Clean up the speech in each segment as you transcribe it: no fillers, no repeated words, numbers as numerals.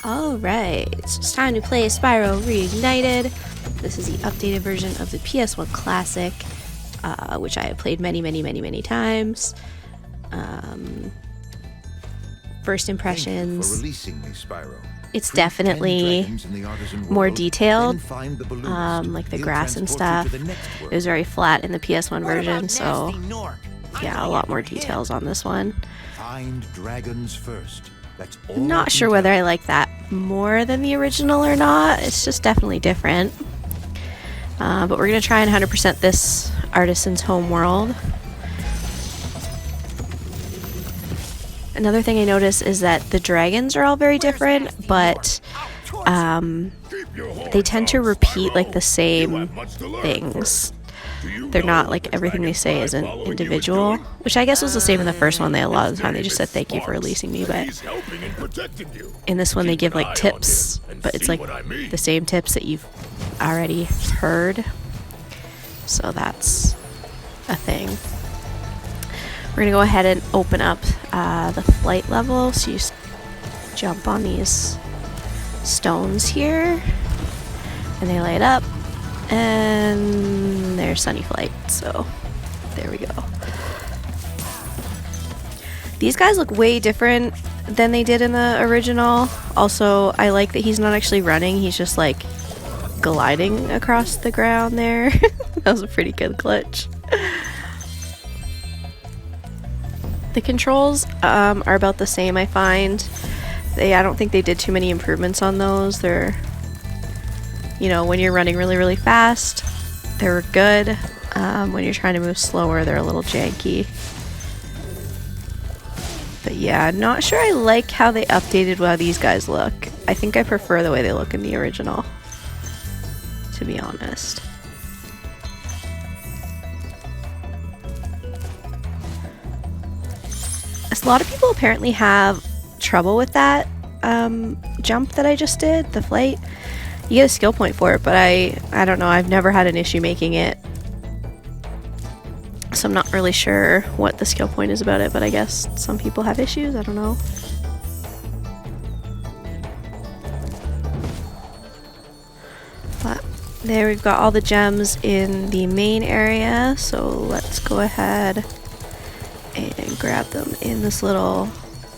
Alright, so it's time to play Spyro Reignited. This is the updated version of the PS1 classic, which I have played many times. First impressions, for releasing me, Spyro. it's definitely more detailed, like the grass and stuff. It was very flat in the PS1 version, so yeah, a lot more details on this one. Find dragons first. That's all. I'm not sure whether I like that more than the original or not. It's just definitely different. But we're going to try and 100% this Artisans World. Another thing I noticed is that the dragons are all very different, but they tend to repeat like the same things. They're not like everything they say isn't individual, which I guess was the same in the first one. A lot of the time they just said thank you for releasing me, but in this one they give like tips, but it's like the same tips that you've already heard, so that's a thing. We're gonna go ahead and open up the flight level, so you just jump on these stones here and they light up, and there's Sunny Flight, so there we go. These guys look way different than they did in the original. Also, I like that he's not actually running, he's just like gliding across the ground there. That was a pretty good glitch. The controls are about the same, I find. I don't think they did too many improvements on those. They're, you know, when you're running really fast, they're good. When you're trying to move slower, they're a little janky. But yeah, not sure I like how they updated how these guys look. I think I prefer the way they look in the original, to be honest. A lot of people apparently have trouble with that jump that I just did, the flight. You get a skill point for it, but I don't know, I've never had an issue making it. So I'm not really sure what the skill point is about it, but I guess some people have issues, I don't know. But there we've got all the gems in the main area, so let's go ahead and grab them in this little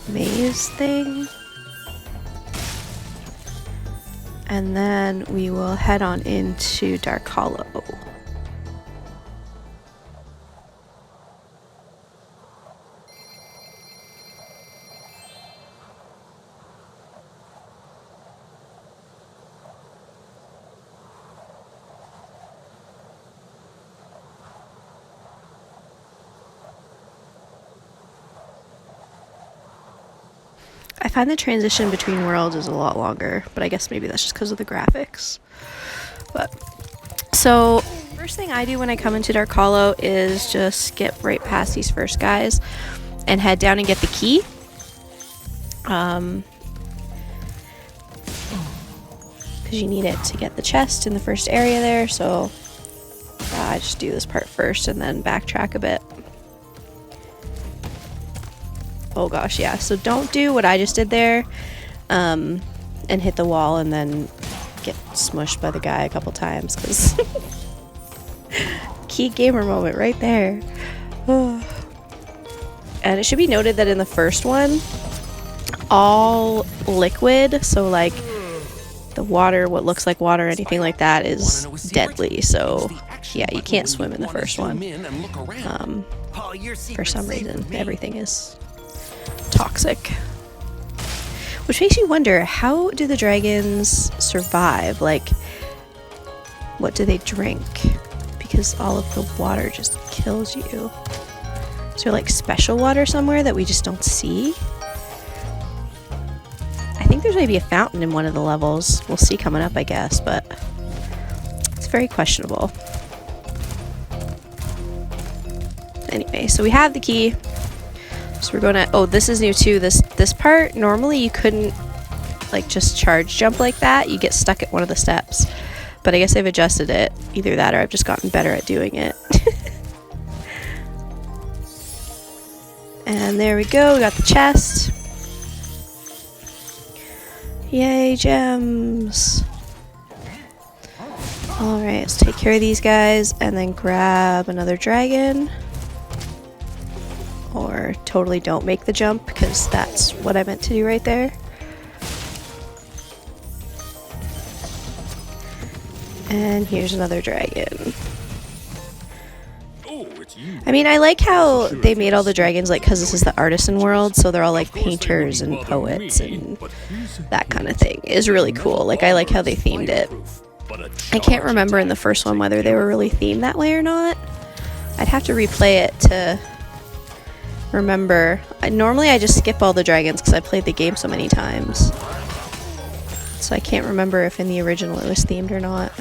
maze thing. And then we will head on into Dark Hollow. I find the transition between worlds is a lot longer, but I guess maybe that's just because of the graphics. But so first thing I do when I come into Dark Hollow is just skip right past these first guys and head down and get the key. Because you need it to get the chest in the first area there, so I just do this part first and then backtrack a bit. Oh gosh, yeah, so don't do what I just did there and hit the wall and then get smushed by the guy a couple times, because key gamer moment right there. And it should be noted that in the first one, all liquid, so like the water, what looks like water, anything like that is deadly, so yeah, you can't swim in the first one. For some reason, everything is toxic, which makes you wonder, how do the dragons survive? Like, what do they drink? Because all of the water just kills you. Is there like special water somewhere that we just don't see? I think there's maybe a fountain in one of the levels. We'll see coming up, I guess, but it's very questionable. Anyway, so we have the key. So we're gonna, oh, this is new too, this part, normally you couldn't like just charge jump like that, you get stuck at one of the steps, but I guess they've adjusted it, either that or I've just gotten better at doing it. And there we go, we got the chest. Yay, gems! Alright, let's take care of these guys and then grab another dragon. Or totally don't make the jump, because that's what I meant to do right there. And here's another dragon. I mean, I like how they made all the dragons, like, because this is the Artisan World, so they're all like painters and poets and that kind of thing. It's really cool. Like, I like how they themed it. I can't remember in the first one whether they were really themed that way or not. I'd have to replay it to remember. Normally I just skip all the dragons because I played the game so many times. So I can't remember if in the original it was themed or not.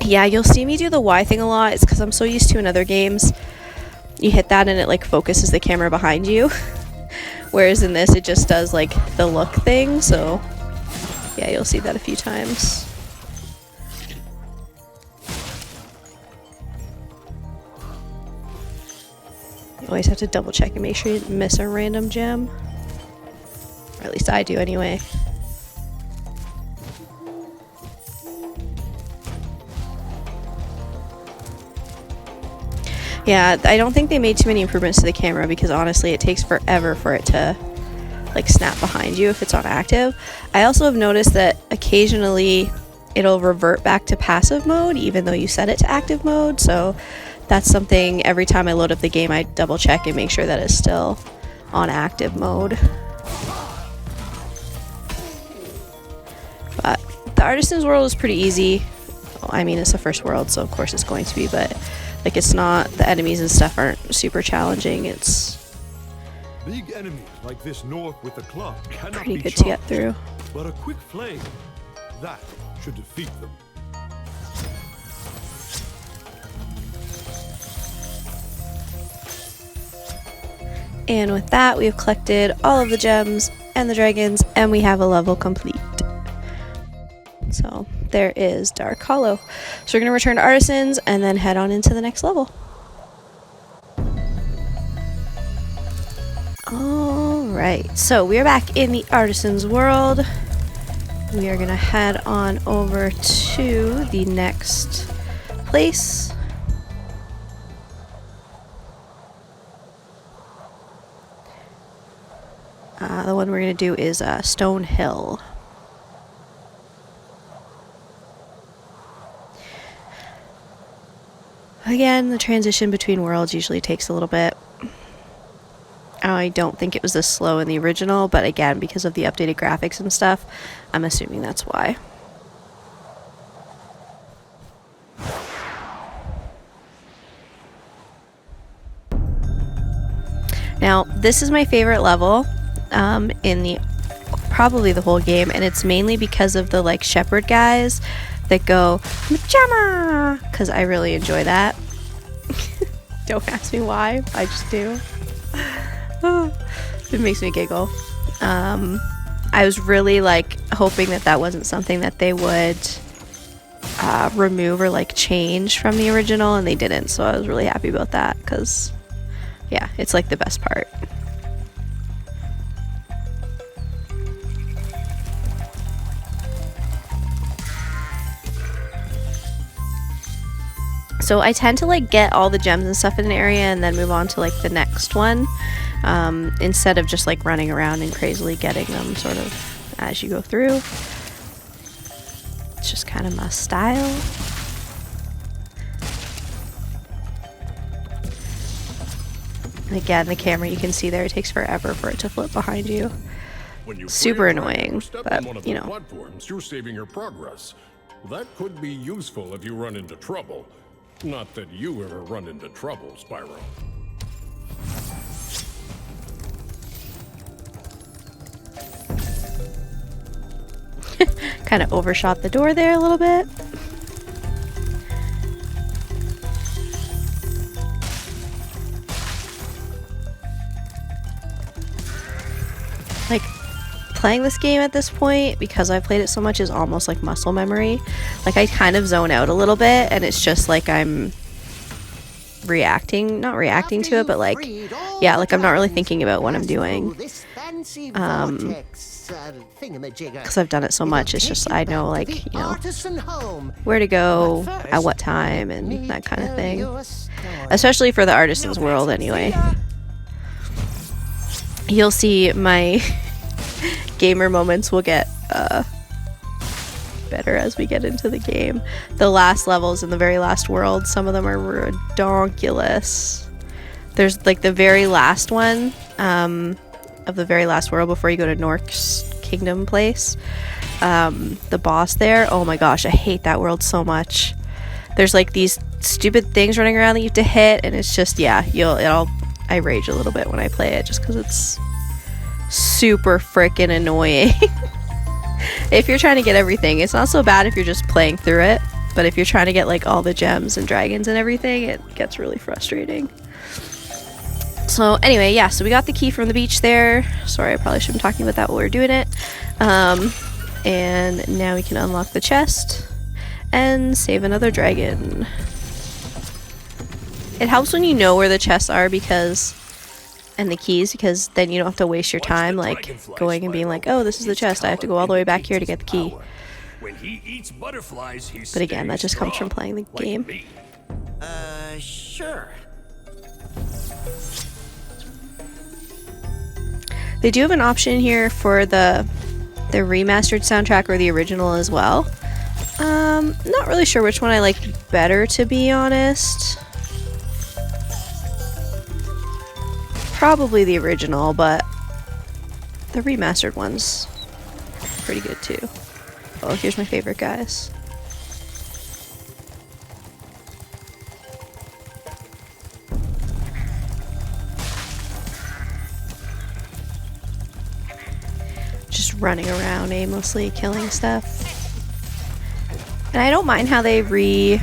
Yeah, you'll see me do the Y thing a lot. It's because I'm so used to in other games. You hit that and it like focuses the camera behind you. Whereas in this it just does like the look thing. So yeah, you'll see that a few times. You always have to double check and make sure you didn't miss a random gem. Or at least I do anyway. Yeah, I don't think they made too many improvements to the camera because honestly it takes forever for it to like snap behind you if it's on active. I also have noticed that occasionally it'll revert back to passive mode even though you set it to active mode, so that's something every time I load up the game I double check and make sure that it's still on active mode. But the Artisans World is pretty easy. Well, I mean, it's the first world, so of course it's going to be, but like it's not, the enemies and stuff aren't super challenging. It's big enemies like this Nork with the club cannot pretty be good to get charged, through. but a quick flame, that should defeat them. And with that, we have collected all of the gems and the dragons, and we have a level complete. So there is Dark Hollow. So we're going to return to Artisans and then head on into the next level. Alright, so we are back in the Artisans World. We are going to head on over to the next place. The one we're going to do is Stone Hill. Again, the transition between worlds usually takes a little bit. I don't think it was this slow in the original, but again, because of the updated graphics and stuff, I'm assuming that's why. Now, this is my favorite level in the probably the whole game, and it's mainly because of the like shepherd guys that go Majama, because I really enjoy that. Don't ask me why, I just do. It makes me giggle. I was really like hoping that that wasn't something that they would remove or like change from the original, and they didn't, so I was really happy about that because yeah, it's like the best part. So I tend to like get all the gems and stuff in an area and then move on to like the next one, instead of just like running around and crazily getting them sort of as you go through. It's just kind of my style. And again, the camera, you can see there, it takes forever for it to flip behind you. Super annoying, but you know. Platforms, you're saving your progress. That could be useful if you run into trouble. Not that you ever run into trouble, Spyro. Kind of overshot the door there a little bit. Like, playing this game at this point, because I've played it so much, is almost like muscle memory. Like, I kind of zone out a little bit, and it's just like I'm not reacting to it, but like, yeah, like I'm not really thinking about what I'm doing. Because I've done it so much, it's just I know, like, you know, where to go at what time and that kind of thing. Especially for the Artisans World, anyway. You'll see my gamer moments will get better as we get into the game. The last levels in the very last world, some of them are redonkulous. There's like the very last one of the very last world before you go to Nork's kingdom place. The boss there, oh my gosh, I hate that world so much. There's like these stupid things running around that you have to hit, and it's just, yeah, I rage a little bit when I play it just because it's super freaking annoying. If you're trying to get everything, it's not so bad if you're just playing through it, but if you're trying to get like all the gems and dragons and everything, it gets really frustrating. So anyway, yeah, so we got the key from the beach there. Sorry, I probably shouldn't be talking about that while we were doing it. And now we can unlock the chest and save another dragon. It helps when you know where the chests are and the keys, because then you don't have to waste your time like going and being like, oh, this is the chest, I have to go all the way back here to get the key. But again, that just comes from playing the game. Sure. They do have an option here for the remastered soundtrack or the original as well. Not really sure which one I like better, to be honest. Probably the original, but the remastered one's pretty good too. Oh, here's my favorite guys. Just running around aimlessly killing stuff. And I don't mind how they redid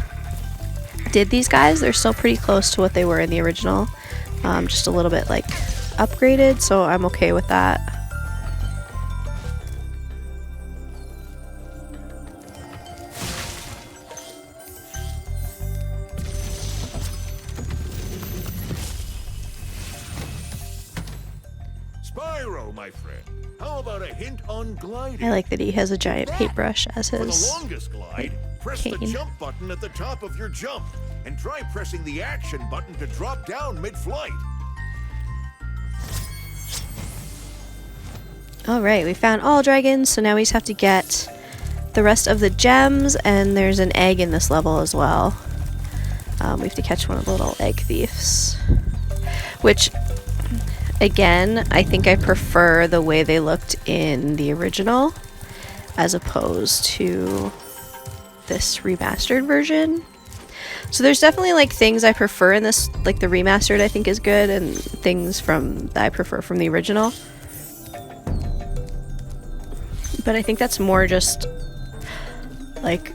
these guys. They're still pretty close to what they were in the original. Just a little bit like upgraded, so I'm okay with that. Spyro, my friend, how about a hint on gliding? I like that he has a giant paintbrush as For the his longest glide, press the cane. jump button at the top of your jump, and try pressing the action button to drop down mid-flight. Alright, we found all dragons, so now we just have to get the rest of the gems, and there's an egg in this level as well. We have to catch one of the little egg thieves. Which, again, I think I prefer the way they looked in the original as opposed to this remastered version. So there's definitely like things I prefer in this, like the remastered I think is good, and things that I prefer from the original. But I think that's more just like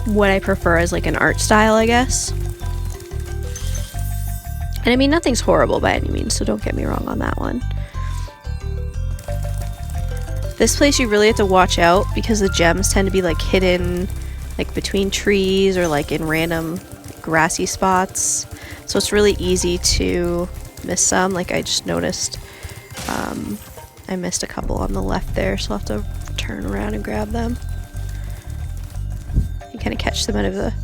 what I prefer as like an art style, I guess. And I mean, nothing's horrible by any means, so don't get me wrong on that one. This place you really have to watch out because the gems tend to be like hidden like between trees or like in random grassy spots. So it's really easy to miss some. Like I just noticed I missed a couple on the left there, so I'll have to turn around and grab them. You kind of catch them out of the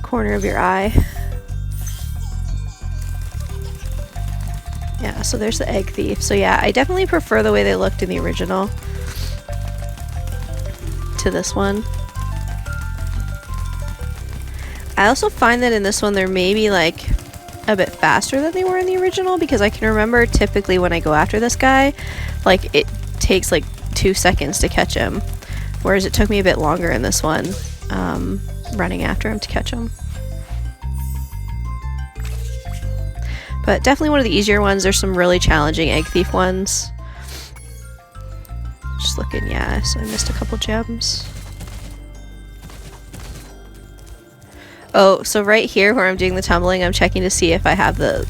corner of your eye. Yeah, so there's the egg thief. So yeah, I definitely prefer the way they looked in the original to this one. I also find that in this one they're maybe like a bit faster than they were in the original, because I can remember typically when I go after this guy, like it takes like 2 seconds to catch him, whereas it took me a bit longer in this one running after him to catch him. But definitely one of the easier ones. There's some really challenging egg thief ones. Just looking, yeah, so I missed a couple gems. Oh, so right here where I'm doing the tumbling, I'm checking to see if I have the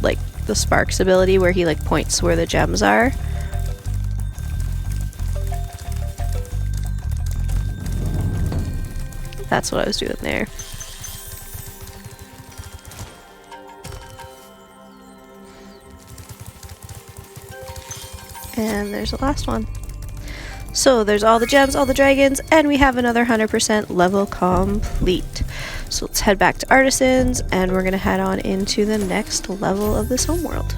sparks ability where he like points where the gems are. That's what I was doing there. And there's the last one. So there's all the gems, all the dragons, and we have another 100% level complete. So let's head back to Artisans, and we're gonna head on into the next level of this homeworld.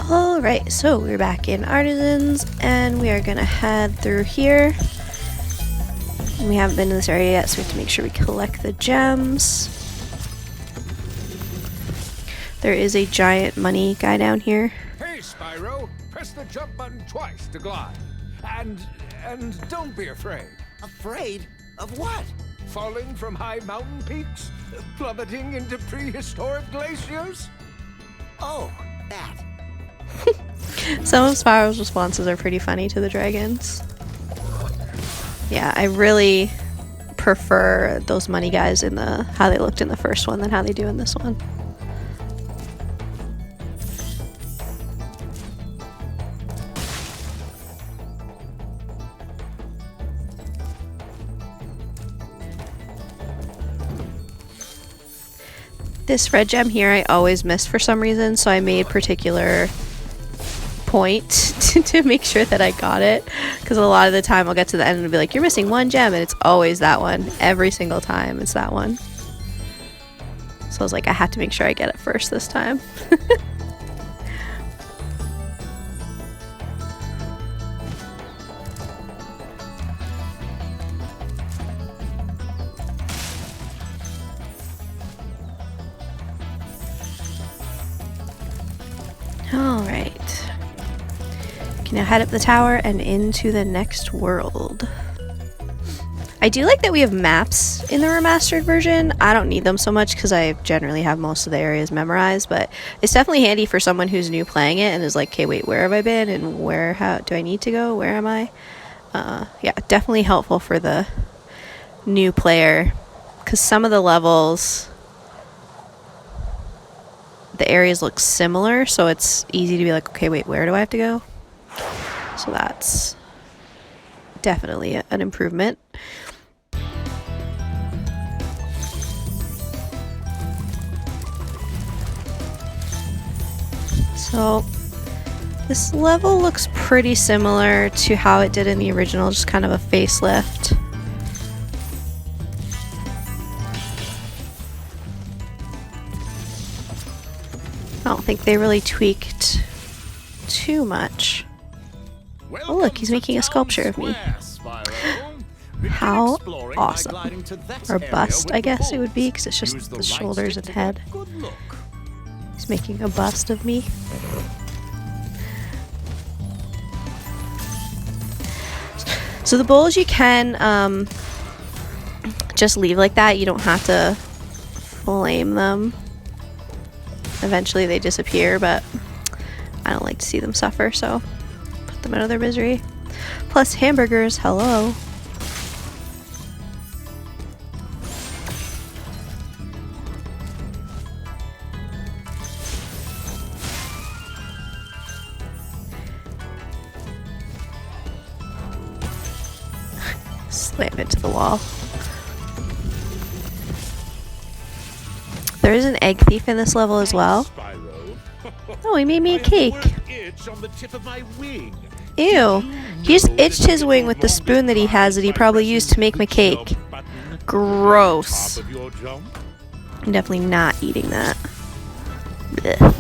Alright, so we're back in Artisans, and we are gonna head through here. We haven't been to this area yet, so we have to make sure we collect the gems. There is a giant money guy down here. Hey, Spyro! Press the jump button twice to glide. And don't be afraid. Afraid? Of what? Falling from high mountain peaks? Plummeting into prehistoric glaciers? Oh, that. Some of Spyro's responses are pretty funny to the dragons. Yeah, I really prefer those money guys in how they looked in the first one than how they do in this one. This red gem here I always missed for some reason, so I made particular point to make sure that I got it, because a lot of the time I'll get to the end and be like, you're missing one gem, and it's always that one. Every single time it's that one. So I was like, I had to make sure I get it first this time. Alright. Can now head up the tower and into the next world. I do like that we have maps in the remastered version. I don't need them so much because I generally have most of the areas memorized, but it's definitely handy for someone who's new playing it and is like, okay, wait, where have I been and how do I need to go? Where am I? Yeah, definitely helpful for the new player, because some of the levels, the areas look similar, so it's easy to be like, okay, wait, where do I have to go? So that's definitely an improvement. So this level looks pretty similar to how it did in the original, just kind of a facelift. I don't think they really tweaked too much. Oh look, he's making a sculpture of me. How awesome. Or bust, I guess it would be, because it's just the shoulders and head. He's making a bust of me. So the bowls you can just leave like that. You don't have to flame them. Eventually they disappear, but I don't like to see them suffer, so put them out of their misery. Plus hamburgers, hello. Slam into the wall. There is an egg thief in this level as well. Oh, he made me a cake. Ew. He just itched his wing with the spoon that he has that he probably used to make my cake. Gross. I'm definitely not eating that. Blech.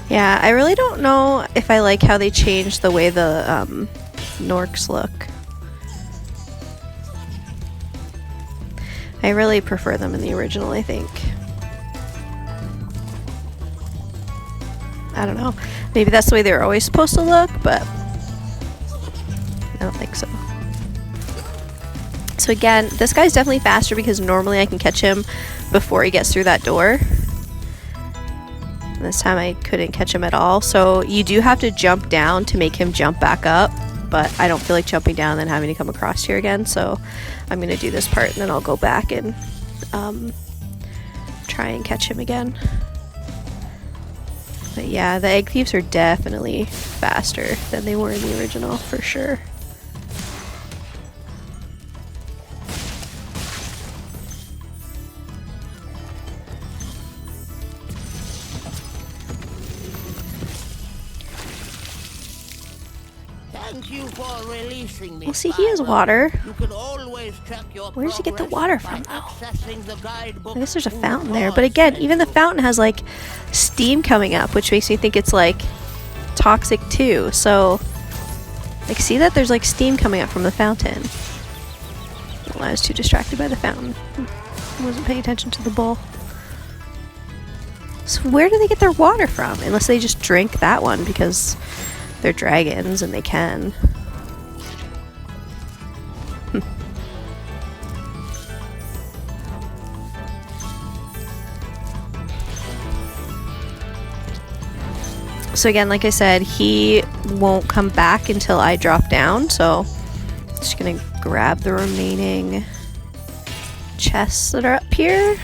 Yeah, I really don't know if I like how they changed the way the Norks look. I really prefer them in the original, I think. I don't know. Maybe that's the way they were always supposed to look, but I don't think so. So again, this guy's definitely faster because normally I can catch him before he gets through that door. This time I couldn't catch him at all, so you do have to jump down to make him jump back up, but I don't feel like jumping down and then having to come across here again, so I'm going to do this part and then I'll go back and try and catch him again. But yeah, the egg thieves are definitely faster than they were in the original, for sure. Thank you for releasing me. Well, see, he has water. You can always check your Where does he get the water from, though? I I guess there's a fountain there. But again, even the fountain has, like, steam coming up, which makes me think it's, like, toxic, too. So, like, see that? There's, like, steam coming up from the fountain. Well, I was too distracted by the fountain. I wasn't paying attention to the bowl. So where do they get their water from? Unless they just drink that one because they're dragons and they can. So again, like I said, he won't come back until I drop down, so I'm just gonna grab the remaining chests that are up here.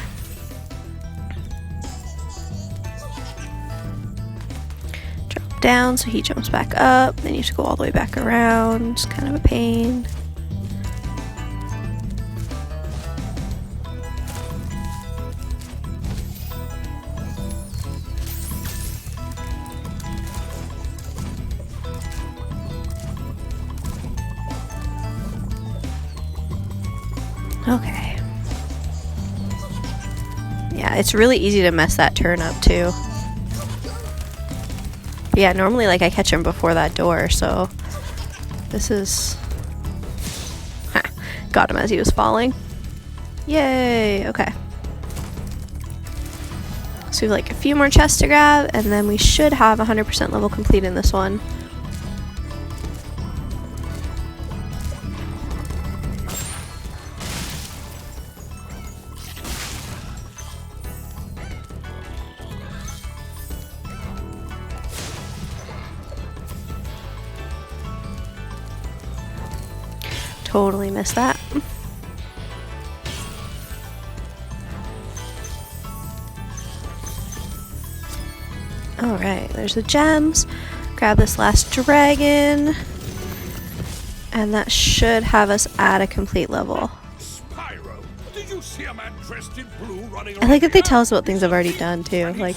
Drop down so he jumps back up, then you have to go all the way back around. It's kind of a pain. Okay. Yeah, it's really easy to mess that turn up too. But yeah, normally like I catch him before that door, so this is... Ha, got him as he was falling. Yay! Okay. So we have like a few more chests to grab, and then we should have 100% level complete in this one. Totally missed that. Alright, there's the gems. Grab this last dragon. And that should have us at a complete level. Spyro, did you see a man dressed in blue running I like that they tell us about things I've already done too. Like,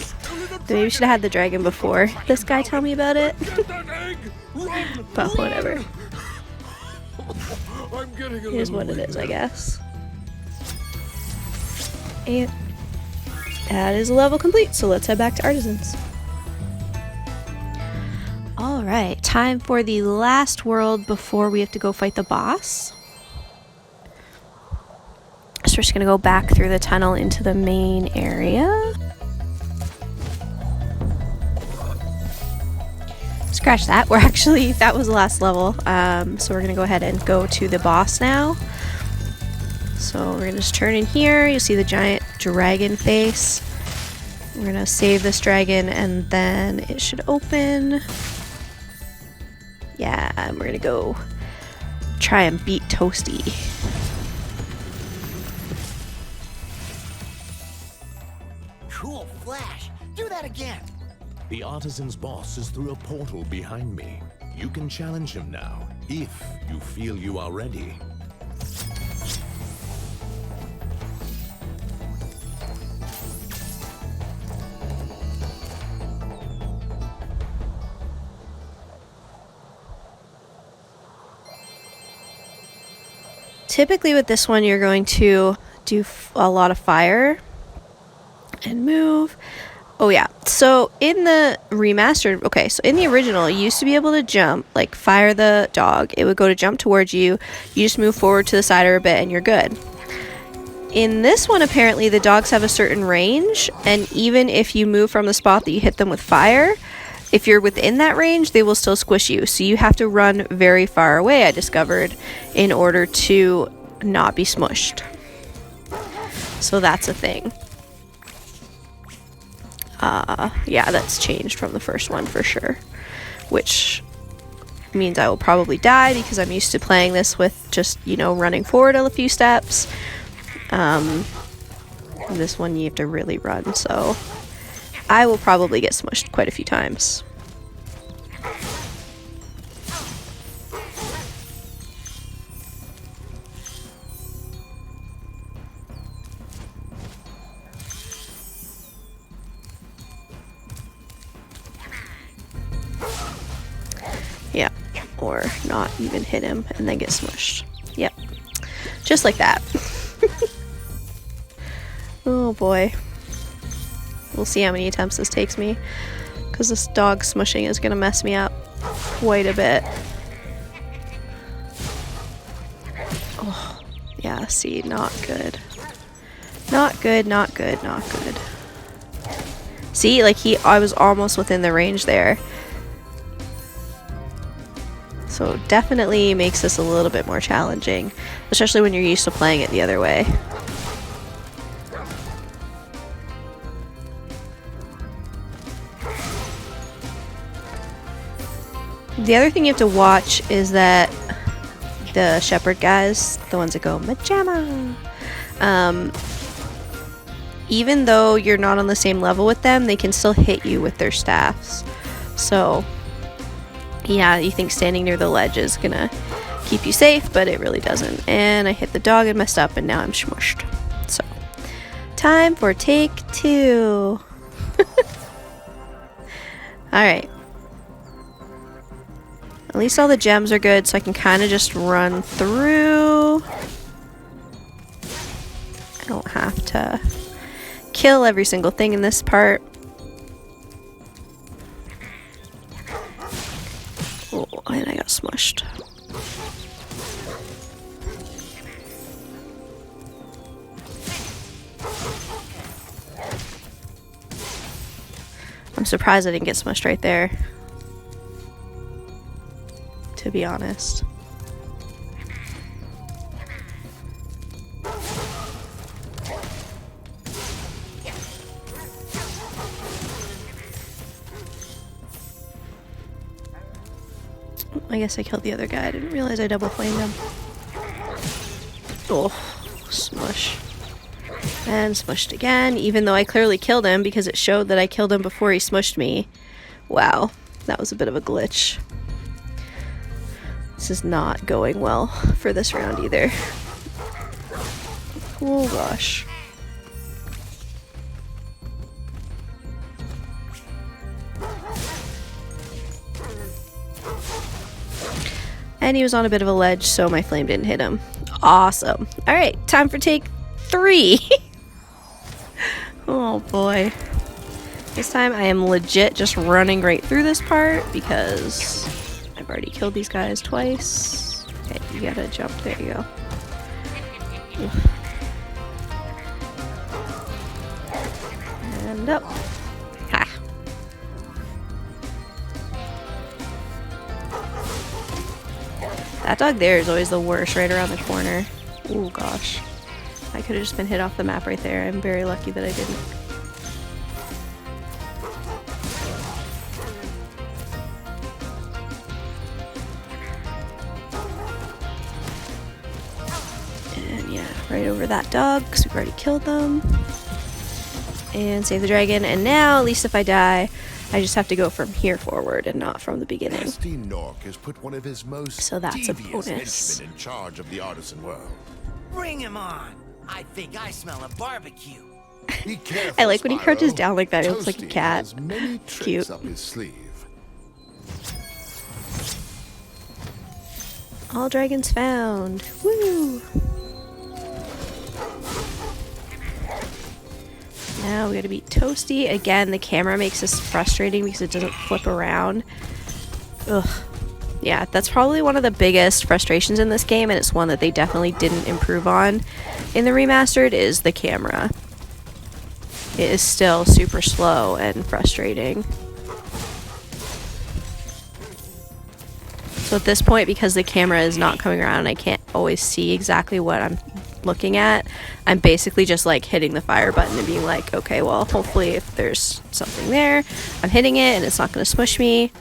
maybe we should have had the dragon before this guy tell me about it. But whatever. I'm getting a Here's what it is, I guess. And that is a level complete, so let's head back to Artisans. Alright, time for the last world before we have to go fight the boss. So we're just gonna go back through the tunnel into the main area. Scratch that. We're actually, that was the last level. So we're gonna go ahead and go to the boss now. So we're gonna just turn in here. You'll see the giant dragon face. We're gonna save this dragon and then it should open. Yeah, and we're gonna go try and beat Toasty. Cool flash. Do that again. The Artisan's boss is through a portal behind me. You can challenge him now, if you feel you are ready. Typically with this one, you're going to do a lot of fire and move. Oh yeah, so in the remastered, okay, so in the original, you used to be able to jump, like fire the dog. It would go to jump towards you. You just move forward to the side or a bit and you're good. In this one, apparently, the dogs have a certain range, and even if you move from the spot that you hit them with fire, if you're within that range, they will still squish you. So you have to run very far away, I discovered, in order to not be smushed. So that's a thing. Yeah, that's changed from the first one for sure. Which means I will probably die because I'm used to playing this with just, you know, running forward a few steps. This one you have to really run, so I will probably get smushed quite a few times. Yeah, or not even hit him and then get smushed. Yep, just like that. Oh boy. We'll see how many attempts this takes me, because this dog smushing is gonna mess me up quite a bit. Oh, yeah, see, not good. Not good, not good, not good. See, like I was almost within the range there. So definitely makes this a little bit more challenging, especially when you're used to playing it the other way. The other thing you have to watch is that the shepherd guys, the ones that go Majama, even though you're not on the same level with them, they can still hit you with their staffs. So yeah, you think standing near the ledge is gonna keep you safe, but it really doesn't. And I hit the dog and messed up, and now I'm smushed. So time for take 2. Alright. At least all the gems are good, so I can kind of just run through. I don't have to kill every single thing in this part. Oh, and I got smushed. I'm surprised I didn't get smushed right there, to be honest. I guess I killed the other guy. I didn't realize I double flamed him. Oh, smush. And smushed again, even though I clearly killed him because it showed that I killed him before he smushed me. Wow, that was a bit of a glitch. This is not going well for this round either. Oh gosh. And he was on a bit of a ledge, so my flame didn't hit him. Awesome. Alright, time for take 3. Oh boy. This time I am legit just running right through this part because I've already killed these guys twice. Okay, you gotta jump. There you go. Oof. And up. Ha. That dog there is always the worst, right around the corner. Oh gosh. I could have just been hit off the map right there. I'm very lucky that I didn't. And yeah, right over that dog, because we've already killed them. And save the dragon. And now, at least if I die, I just have to go from here forward and not from the beginning. 𝐸𝐺 has put one of his most So that's a devious bonus. henchmen in charge of the Artisan World. Bring him on. I think I smell a barbecue. Be careful, I like when he Spyro. crouches down like that. It looks like a Toasty cat. has many It's tricks cute. up his sleeve. All dragons found. Woo! Now we gotta beat Toasty. Again, the camera makes this frustrating because it doesn't flip around. Ugh. Yeah, that's probably one of the biggest frustrations in this game, and it's one that they definitely didn't improve on in the remastered, is the camera. It is still super slow and frustrating. So at this point, because the camera is not coming around and I can't always see exactly what I'm looking at, I'm basically just like hitting the fire button and being like, okay, well, hopefully if there's something there, I'm hitting it and it's not going to smush me,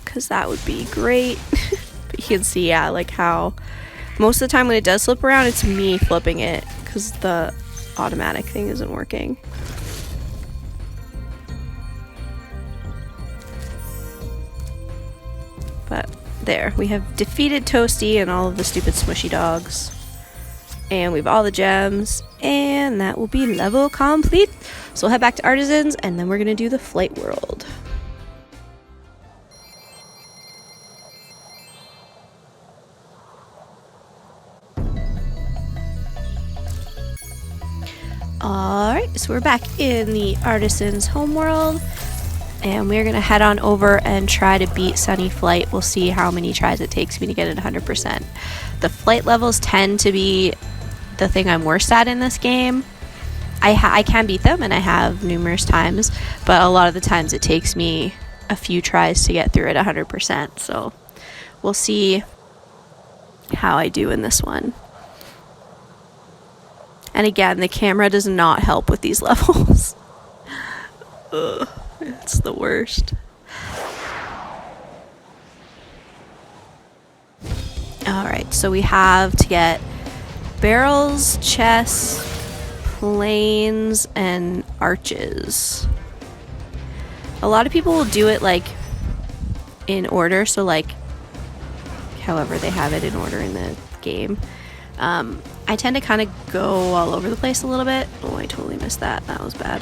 because that would be great. But you can see, yeah, like how most of the time when it does flip around, it's me flipping it because the automatic thing isn't working. There, we have defeated Toasty and all of the stupid smushy dogs. And we have all the gems, and that will be level complete. So we'll head back to Artisans, and then we're gonna do the Flight World. Alright, so we're back in the Artisans homeworld, and we're gonna head on over and try to beat Sunny Flight. We'll see how many tries it takes me to get it 100%. The flight levels tend to be the thing I'm worst at in this game. I can beat them, and I have numerous times, but a lot of the times it takes me a few tries to get through it 100%. So we'll see how I do in this one. And again, the camera does not help with these levels. Ugh, it's the worst. Alright, so we have to get barrels, chests, planes, and arches. A lot of people will do it like in order, so like however they have it in order in the game. I tend to kind of go all over the place a little bit. Oh, I totally missed that. That was bad.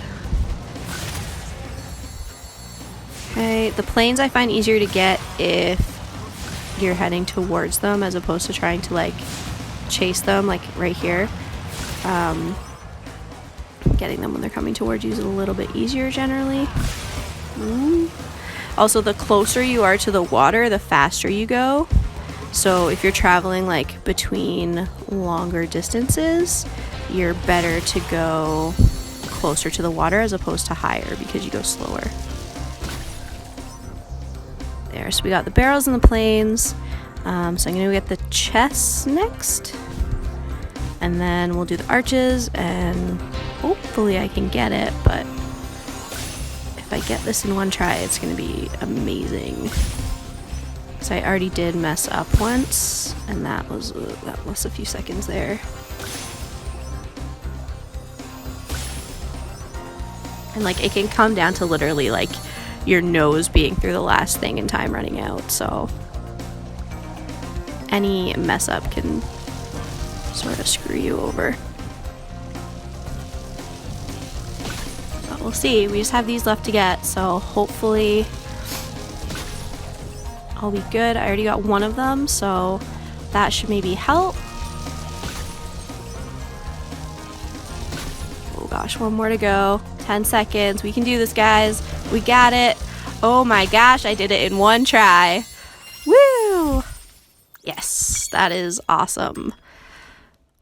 Okay, the planes I find easier to get if you're heading towards them as opposed to trying to like chase them, like right here. Getting them when they're coming towards you is a little bit easier generally. Also, the closer you are to the water, the faster you go. So if you're traveling like between longer distances, you're better to go closer to the water as opposed to higher because you go slower. There, so we got the barrels and the planes. So I'm gonna get the chests next, and then we'll do the arches, and hopefully I can get it, but if I get this in one try, it's gonna be amazing. So I already did mess up once, and that was a few seconds there. And like it can come down to literally like your nose being through the last thing and time running out, so any mess up can sort of screw you over. But we'll see. We just have these left to get, so hopefully I'll be good. I already got one of them, so that should maybe help. Oh gosh, one more to go. 10 seconds. We can do this, guys. We got it. Oh my gosh, I did it in one try. Woo! Yes, that is awesome.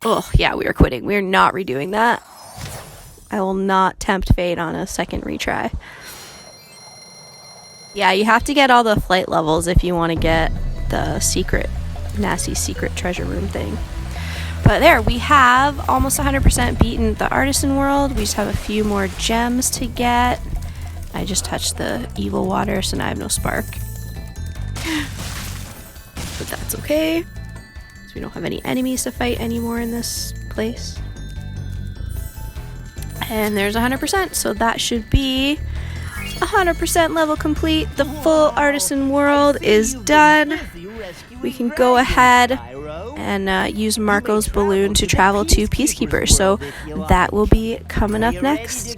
Oh, yeah, we are quitting. We are not redoing that. I will not tempt fate on a second retry. Yeah, you have to get all the flight levels if you want to get the secret, nasty secret treasure room thing. But there, we have almost 100% beaten the Artisan World. We just have a few more gems to get. I just touched the evil water, so now I have no spark. But that's okay. So we don't have any enemies to fight anymore in this place. And there's 100%, so that should be 100% level complete. The full Artisan World is done. We can go ahead and use Marco's balloon to travel to Peacekeeper. So that will be coming up next.